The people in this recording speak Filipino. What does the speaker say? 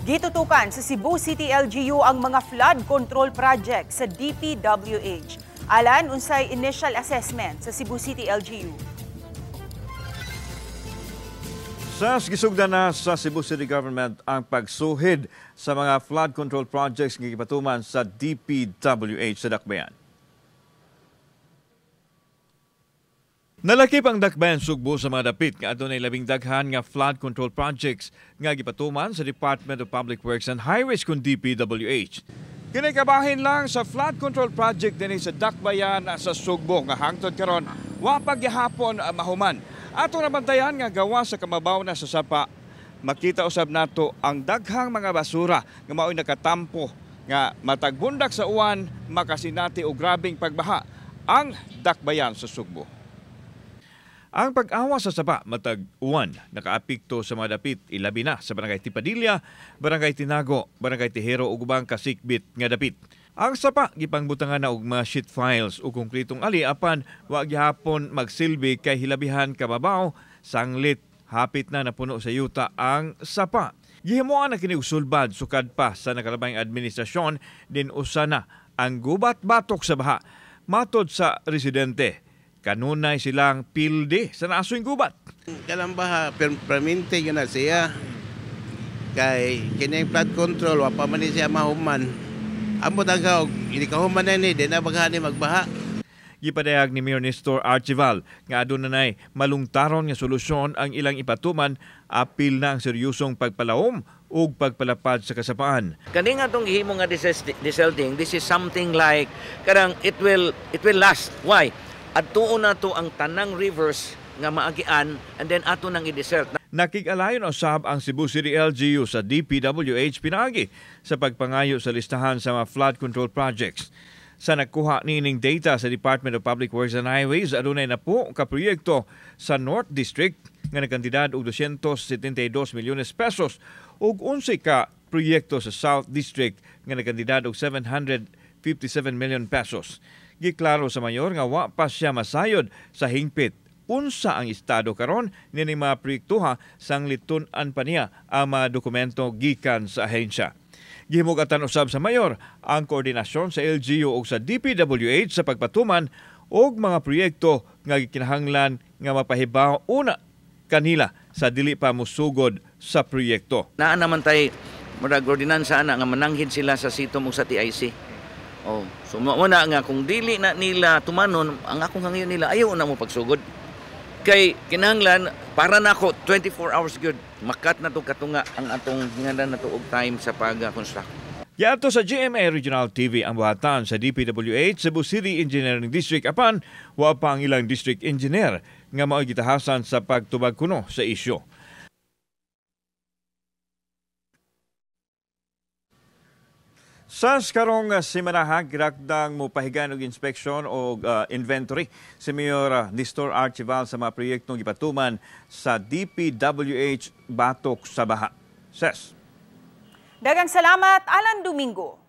Gitutukan sa Cebu City LGU ang mga flood control project sa DPWH. Alan, unsay initial assessment sa Cebu City LGU? Gisugdan na sa Cebu City Government ang pagsuhid sa mga flood control projects ng gipatuman sa DPWH sa Dakbayan. Nalakip ang Dakbayan Sugbo sa mga dapit nga adunay labing daghan nga flood control projects nga gipatuman sa Department of Public Works and Highways kun DPWH. Kinikabahin lang sa flood control project din sa Dakbayan sa Sugbo nga hangtod karon wa pa gihapon mahuman. Ato nabantayan nga gawa sa kamabaw na sa sapa. Makita usab nato ang daghang mga basura nga mao'y nakatampo nga matagbundak sa uwan makasinati og grabing pagbaha ang Dakbayan sa Sugbo. Ang pag-awa sa sapa matag uwan nakaapekto sa mga dapit ilabi na sa Barangay Tipadilla, Barangay Tinago, Barangay Tejero ug ubang kasikbit nga dapit. Ang sapa gipangbutangan na og mga sheet files o konkretong ali apan wa gihapon magsilbi kay hilabihan kababaw sanglit hapit na napuno sa yuta ang sapa. Gihimuan na kini sulbad sukad pa sa nakalabayng administrasyon din usana ang gubat batok sa baha. Matod sa residente, kanunay silang pilde sa nasoy gubat. Kanang baha permanente yun na siya. Kay kini flood control wa pa man siya mahuman. Amo tagaw, hindi ka human na ni, di na maghani magbaha. Gipadayag ni Mayor Nestor Archival nga aduna nay malungtaron nga solusyon ang ilang ipatuman apil na ang seryosong pagpalawom ug pagpalapad sa kasapaan. Kani nga tong gihimo nga desalting, this is something like karang it will last. Why? Adtuon na to ang tanang rivers nga maagian and then ato nang i-desert. Nakig-alayon usab ang Cebu City LGU sa DPWH pinagi sa pagpangayo sa listahan sa mga flood control projects. Sa nagkuha nining data sa Department of Public Works and Highways, adunay na po ka proyekto sa North District nga nagkantidad og 272 milyones pesos ug 11 ka proyekto sa South District nga nagkantidad og 757 million pesos. Giklaro sa mayor nga wa pa siya masayod sa hingpit unsa ang estado karon nining mga proyektuha sanglit tun-an pa niya ang mga dokumento gikan sa ahensya. Gihimugatan usab sa mayor ang koordinasyon sa LGU ug sa DPWH sa pagpatuman og mga proyekto nga gikinahanglan nga mapahibaw una kanila sa dili pa musugod sa proyekto. Naa naman tay murag ordinansa ana nga mananghid sila sa sitom ug sa TIC. Oh, so muna nga kung dili na nila tumanon ang akong hangayon nila ayaw na mo pagsugod. Kay kinahanglan para nako 24 hours good makat na to katunga ang atong hingandan nato og time sa pag-construct. Yato sa GMA Regional TV ang buhatan sa DPWH Cebu City Engineering District apan wa pa ang ilang district engineer nga mao gitahasan sa pagtubag kuno sa isyu. Sa karong simanaha, girakdang mo pahigan og inspeksyon o inventory si Mayor Nestor Archival sa mga proyektong gipatuman sa DPWH Batok sa Baha. Ses. Daghang salamat, Alan Domingo.